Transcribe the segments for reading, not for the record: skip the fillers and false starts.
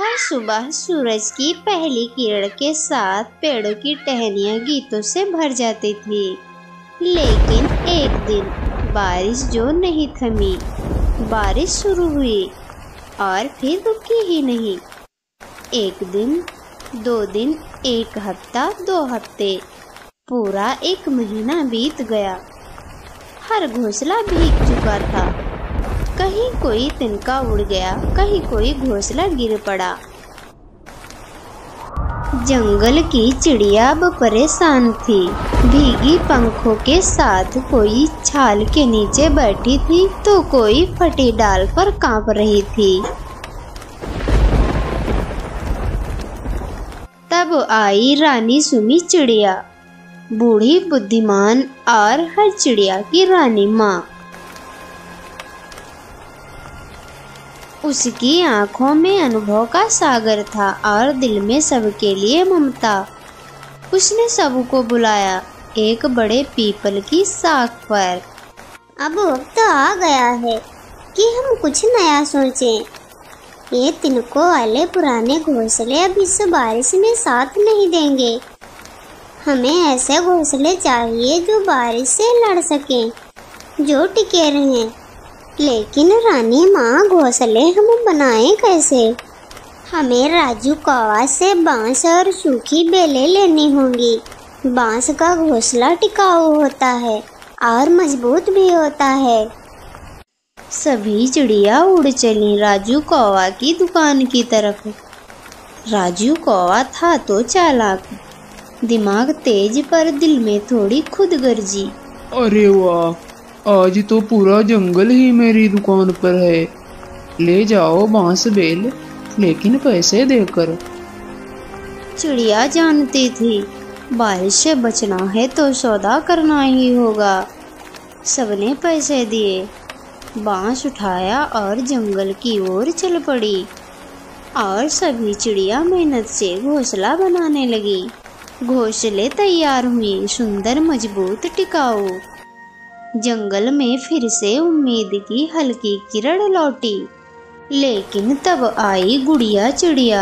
हर सुबह सूरज की पहली किरण के साथ पेड़ों की टहनियाँ गीतों से भर जाती थी। लेकिन एक दिन बारिश जो नहीं थमी। बारिश शुरू हुई और फिर रुकी ही नहीं। एक दिन, 2 दिन, 1 हफ्ता, 2 हफ्ते, पूरा 1 महीना बीत गया। हर घोंसला भीग चुका था। कहीं कोई तिनका उड़ गया, कहीं कोई घोंसला गिर पड़ा। जंगल की चिड़िया अब परेशान थी। भीगी पंखों के साथ कोई छाल के नीचे बैठी थी तो कोई फटी डाल पर कांप रही थी। तब आई रानी सुमी चिड़िया, बूढ़ी, बुद्धिमान और हर चिड़िया की रानी माँ। उसकी आंखों में अनुभव का सागर था और दिल में सबके लिए ममता। उसने सबको बुलाया एक बड़े पीपल की शाख पर। अब वक्त आ गया है कि हम कुछ नया सोचें। ये तिनकों वाले पुराने घोंसले अब इस बारिश में साथ नहीं देंगे। हमें ऐसे घोंसले चाहिए जो बारिश से लड़ सकें, जो टिके रहें। लेकिन रानी माँ, घोंसले हम बनाएं कैसे? हमें राजू कौवा से बांस और सूखी बेलें लेनी होंगी। बांस का घोंसला टिकाऊ होता है और मजबूत भी होता है। सभी चिड़िया उड़ चली राजू कौवा की दुकान की तरफ। राजू कौवा था तो चालाक, दिमाग तेज, पर दिल में थोड़ी खुदगर्जी। अरे वाह, आज तो पूरा जंगल ही मेरी दुकान पर है। ले जाओ बांस बेल, लेकिन पैसे देकर। चिड़िया जानती थी बारिश से बचना है तो सौदा करना ही होगा। सबने पैसे दिए, बांस उठाया और जंगल की ओर चल पड़ी। और सभी चिड़िया मेहनत से घोंसला बनाने लगी। घोंसले तैयार हुए, सुंदर, मजबूत, टिकाऊ। जंगल में फिर से उम्मीद की हल्की किरण लौटी। लेकिन तब आई गुड़िया चिड़िया,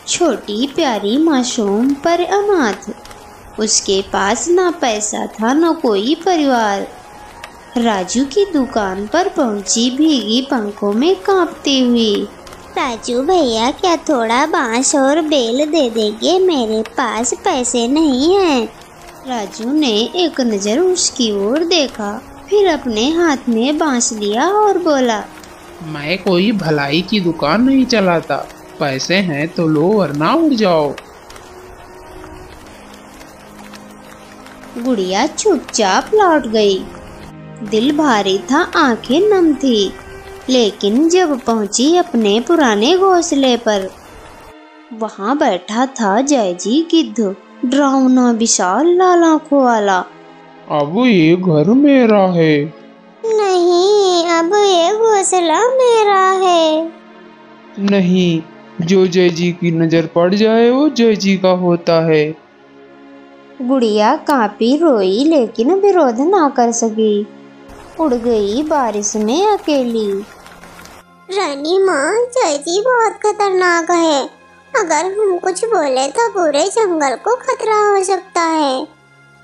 छोटी, प्यारी, मासूम, पर अनाथ। उसके पास ना पैसा था, ना कोई परिवार। राजू की दुकान पर पहुंची, भीगी पंखों में कांपती हुई। राजू भैया, क्या थोड़ा बांस और बेल दे देंगे? मेरे पास पैसे नहीं हैं। राजू ने एक नज़र उसकी ओर देखा, फिर अपने हाथ में बांस लिया और बोला, मैं कोई भलाई की दुकान नहीं चलाता। पैसे हैं तो लो, वरना उड़ जाओ। गुड़िया चुपचाप लौट गई। दिल भारी था, आंखें नम थी। लेकिन जब पहुंची अपने पुराने घोंसले पर, वहां बैठा था जयजी गिद्ध, डरावना, विशाल, लाल आंखों वाला। अब ये घर मेरा है। नहीं, अब ये घोंसला मेरा है। नहीं, जो जय जी की नजर पड़ जाए वो जय जी का होता है। गुड़िया कांपी, रोई, लेकिन विरोध ना कर सकी। उड़ गई बारिश में अकेली। रानी माँ, जय जी बहुत खतरनाक है। अगर हम कुछ बोले तो पूरे जंगल को खतरा हो सकता है।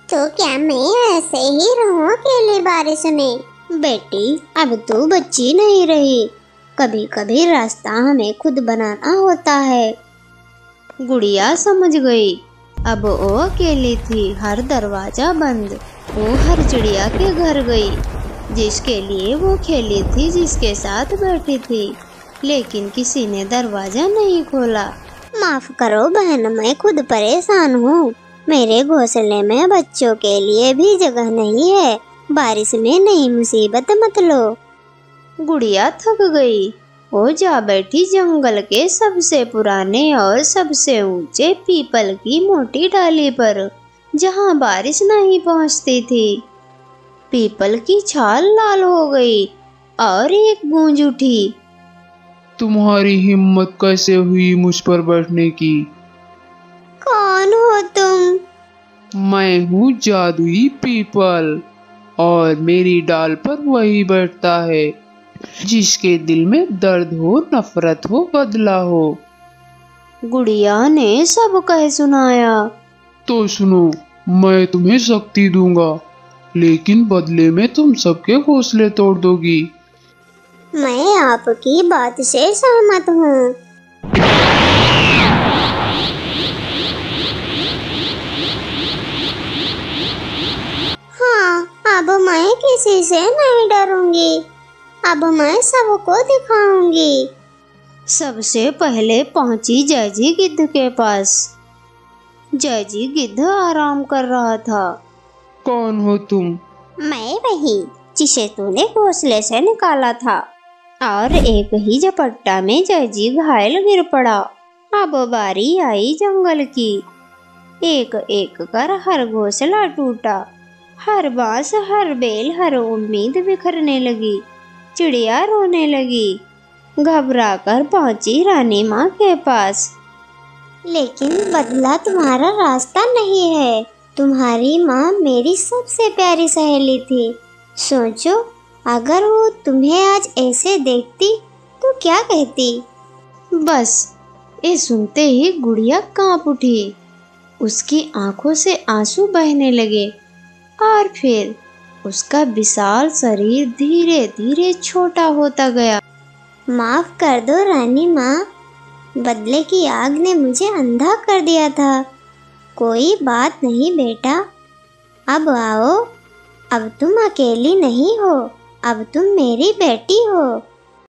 तो क्या मैं ऐसे ही रहूं अकेली बारिश में? बेटी, अब तू बच्ची नहीं रही। कभी कभी रास्ता हमें खुद बनाना होता है। गुड़िया समझ गई। अब वो अकेली थी, हर दरवाजा बंद। वो हर चिड़िया के घर गई, जिसके लिए वो खेली थी, जिसके साथ बैठी थी। लेकिन किसी ने दरवाजा नहीं खोला। माफ करो बहन, मैं खुद परेशान हूँ। मेरे घोंसले में बच्चों के लिए भी जगह नहीं है। बारिश में नई मुसीबत मत लो। गुड़िया थक गई। वो जा बैठी जंगल के सबसे पुराने और सबसे ऊंचे पीपल की मोटी डाली पर, जहाँ बारिश नहीं पहुँचती थी। पीपल की छाल लाल हो गई और एक गूंज उठी। तुम्हारी हिम्मत कैसे हुई मुझ पर बैठने की? कौन हो तुम? मैं हूँ जादुई पीपल, और मेरी डाल पर वही बैठता है जिसके दिल में दर्द हो, नफरत हो, बदला हो। गुड़िया ने सब कह सुनाया। तो सुनो, मैं तुम्हें शक्ति दूंगा, लेकिन बदले में तुम सबके हौसले तोड़ दोगी। मैं आपकी बात से सहमत हूँ। हाँ, अब मैं किसी से नहीं डरूंगी। अब मैं सबको दिखाऊंगी। सबसे पहले पहुंची जैजी गिद्ध के पास। जैजी गिद्ध आराम कर रहा था। कौन हो तुम? मैं वही जिसे तूने घोंसले से निकाला था। और एक ही झपट्टा में जैजी घायल गिर पड़ा। अब बारी आई जंगल की। एक एक कर हर घोंसला टूटा। हर बांस, हर बेल, हर उम्मीद बिखरने लगी। चिड़िया रोने लगी। घबराकर पहुंची रानी माँ के पास। लेकिन बदला तुम्हारा रास्ता नहीं है। तुम्हारी माँ मेरी सबसे प्यारी सहेली थी। सोचो, अगर वो तुम्हें आज ऐसे देखती तो क्या कहती। बस ये सुनते ही गुड़िया कांप उठी। उसकी आंखों से आंसू बहने लगे और फिर उसका विशाल शरीर धीरे धीरे छोटा होता गया। माफ कर दो रानी माँ, बदले की आग ने मुझे अंधा कर दिया था। कोई बात नहीं बेटा, अब आओ। अब तुम अकेली नहीं हो, अब तुम मेरी बेटी हो।